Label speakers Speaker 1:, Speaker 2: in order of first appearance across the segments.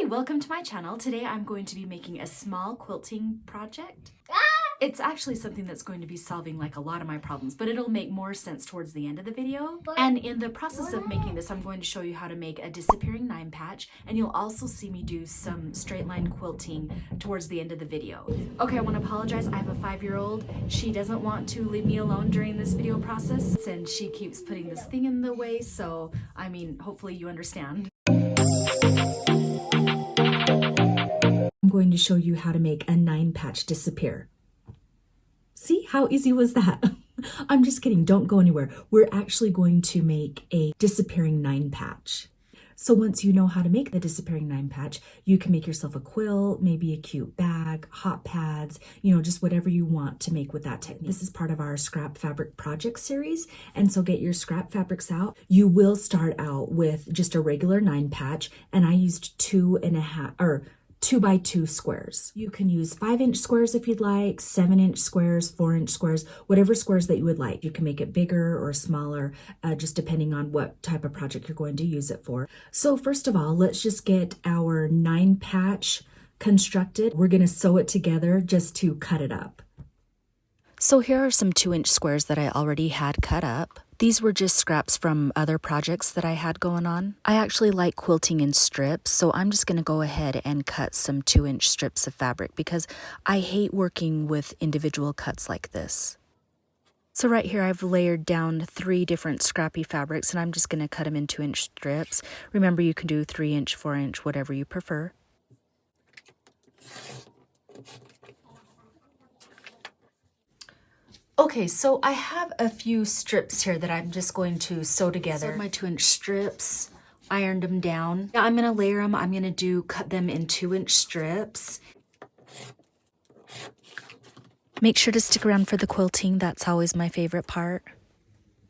Speaker 1: Hi, welcome to my channel. Today I'm going to be making a small quilting project. It's actually something that's going to be solving like a lot of my problems, but it'll make more sense towards the end of the video. And in the process of making this, I'm going to show you how to make a disappearing 9 patch, and you'll also see me do some straight line quilting towards the end of the video. Okay, I want to apologize. I have a 5-year-old. She doesn't want to leave me alone during this video process, and she keeps putting this thing in the way, so I mean, hopefully you understand. I'm going to show you how to make a 9 patch disappear. See, how easy was that? I'm just kidding, don't go anywhere. We're actually going to make a disappearing 9 patch. So once you know how to make the disappearing 9 patch, you can make yourself a quilt, maybe a cute bag, hot pads, just whatever you want to make with that technique. This is part of our scrap fabric project series, and so get your scrap fabrics out. You will start out with just a regular 9 patch, and I used 2x2 squares. You can use 5-inch squares if you'd like, 7-inch squares, 4-inch squares, whatever squares that you would like. You can make it bigger or smaller, just depending on what type of project you're going to use it for. So first of all, let's just get our 9 patch constructed. We're gonna sew it together just to cut it up. So here are some 2-inch squares that I already had cut up. These were just scraps from other projects that I had going on. I actually like quilting in strips, so I'm just going to go ahead and cut some 2-inch strips of fabric because I hate working with individual cuts like this. So right here I've layered down 3 different scrappy fabrics, and I'm just going to cut them in 2-inch strips. Remember, you can do 3-inch, 4-inch, whatever you prefer. Okay, so I have a few strips here that I'm just going to sew together. So my 2-inch strips, ironed them down. Now I'm gonna layer them. I'm gonna cut them in 2-inch strips. Make sure to stick around for the quilting. That's always my favorite part.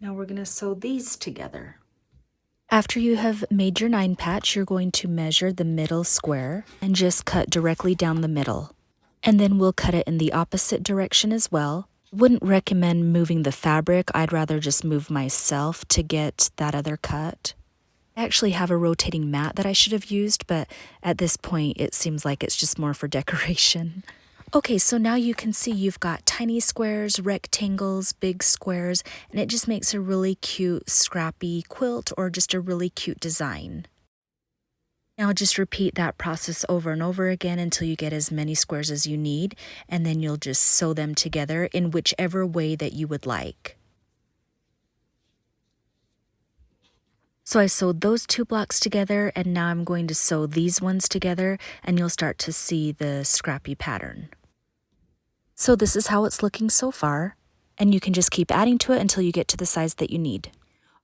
Speaker 1: Now we're gonna sew these together. After you have made your 9 patch, you're going to measure the middle square and just cut directly down the middle. And then we'll cut it in the opposite direction as well. Wouldn't recommend moving the fabric. I'd rather just move myself to get that other cut. I actually have a rotating mat that I should have used, but at this point it seems like it's just more for decoration. Okay, so now you can see you've got tiny squares, rectangles, big squares, and it just makes a really cute scrappy quilt or just a really cute design. Now just repeat that process over and over again until you get as many squares as you need, and then you'll just sew them together in whichever way that you would like. So I sewed those 2 blocks together, and now I'm going to sew these ones together, and you'll start to see the scrappy pattern. So this is how it's looking so far, and you can just keep adding to it until you get to the size that you need.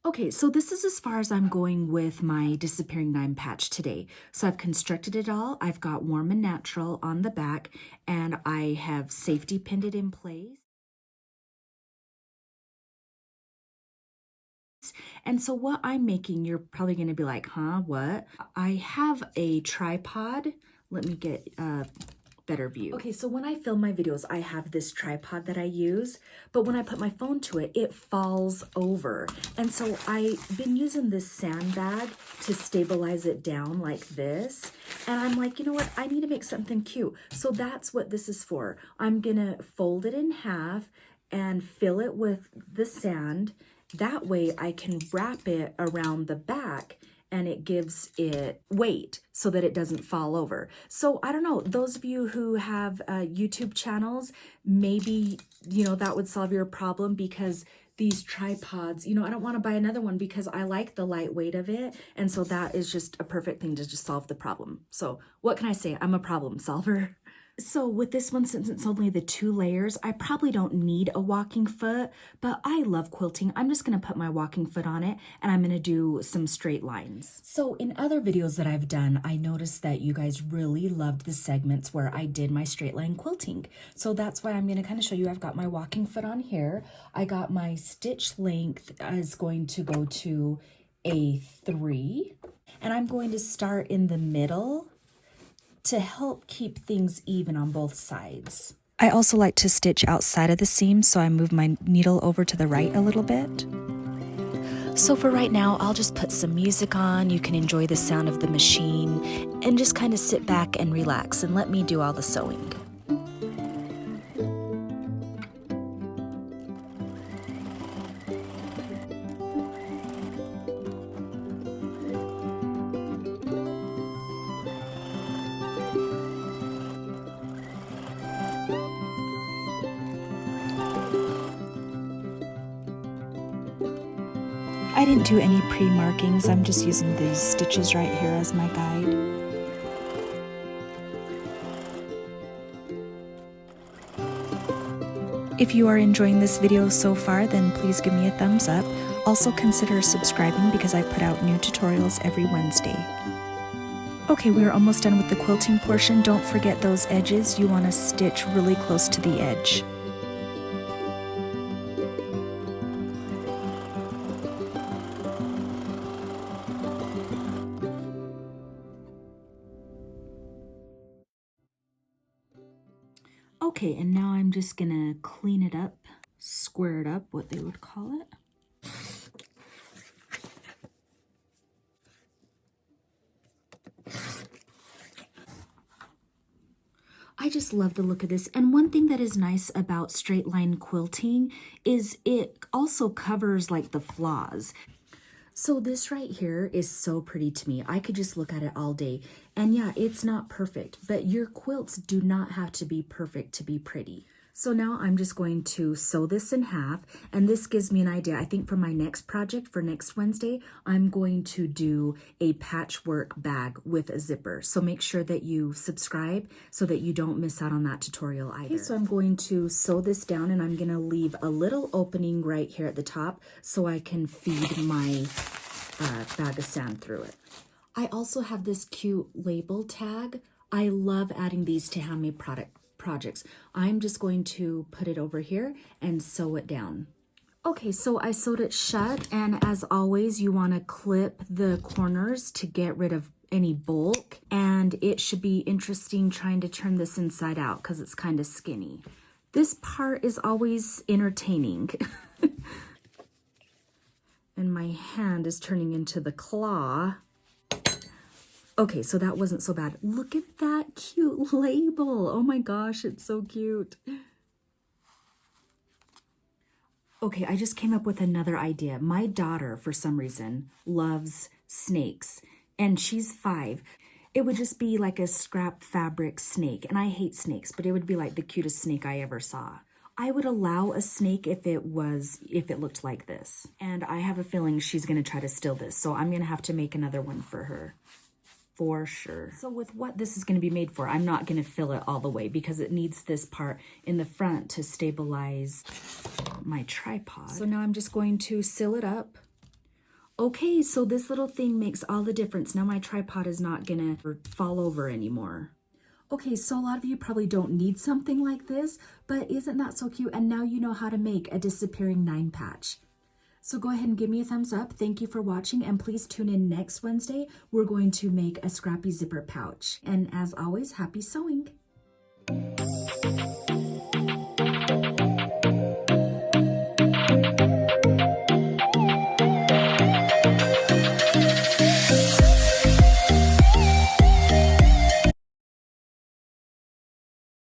Speaker 1: Okay, so this is as far as I'm going with my disappearing 9 patch today. So I've constructed it all. I've got warm and natural on the back, and I have safety pinned it in place. And so what I'm making, you're probably going to be like, huh, what? I have a tripod. Let me get a better view. Okay, so when I film my videos, I have this tripod that I use, but when I put my phone to it, it falls over. And so I've been using this sandbag to stabilize it down like this. And I'm like, you know what? I need to make something cute. So that's what this is for. I'm gonna fold it in half and fill it with the sand. That way I can wrap it around the back and it gives it weight so that it doesn't fall over. So I don't know, those of you who have YouTube channels, maybe, that would solve your problem, because these tripods, I don't want to buy another one because I like the lightweight of it. And so that is just a perfect thing to just solve the problem. So what can I say? I'm a problem solver. So with this one, since it's only the 2 layers, I probably don't need a walking foot, but I love quilting. I'm just going to put my walking foot on it, and I'm going to do some straight lines. So in other videos that I've done, I noticed that you guys really loved the segments where I did my straight line quilting. So that's why I'm going to kind of show you. I've got my walking foot on here. I got my stitch length is going to go to a 3, and I'm going to start in the middle to help keep things even on both sides. I also like to stitch outside of the seam, so I move my needle over to the right a little bit. So for right now, I'll just put some music on. You can enjoy the sound of the machine and just kind of sit back and relax and let me do all the sewing. I didn't do any pre-markings. I'm just using these stitches right here as my guide. If you are enjoying this video so far, then please give me a thumbs up. Also consider subscribing because I put out new tutorials every Wednesday. Okay, we're almost done with the quilting portion. Don't forget those edges. You want to stitch really close to the edge. Okay, and now I'm just gonna clean it up, square it up, what they would call it. I just love the look of this. And one thing that is nice about straight line quilting is it also covers like the flaws. So this right here is so pretty to me. I could just look at it all day. And yeah, it's not perfect, but your quilts do not have to be perfect to be pretty. So now I'm just going to sew this in half, and this gives me an idea. I think for my next project for next Wednesday, I'm going to do a patchwork bag with a zipper. So make sure that you subscribe so that you don't miss out on that tutorial either. Okay, so I'm going to sew this down, and I'm gonna leave a little opening right here at the top so I can feed my bag of sand through it. I also have this cute label tag. I love adding these to handmade projects. I'm just going to put it over here and sew it down. Okay, so I sewed it shut, and as always, you want to clip the corners to get rid of any bulk, and it should be interesting trying to turn this inside out because it's kind of skinny. This part is always entertaining. And my hand is turning into the claw. Okay, so that wasn't so bad. Look at that cute label. Oh my gosh, it's so cute. Okay, I just came up with another idea. My daughter, for some reason, loves snakes, and she's 5. It would just be like a scrap fabric snake, and I hate snakes, but it would be like the cutest snake I ever saw. I would allow a snake if it looked like this. And I have a feeling she's gonna try to steal this, so I'm gonna have to make another one for her. For sure. So with what this is gonna be made for, I'm not gonna fill it all the way because it needs this part in the front to stabilize my tripod. So now I'm just going to seal it up. Okay, so this little thing makes all the difference. Now my tripod is not gonna fall over anymore. Okay, so a lot of you probably don't need something like this, but isn't that so cute? And now you know how to make a disappearing 9 patch. So go ahead and give me a thumbs up. Thank you for watching, and please tune in next Wednesday. We're going to make a Scrappy zipper pouch. And as always, happy sewing.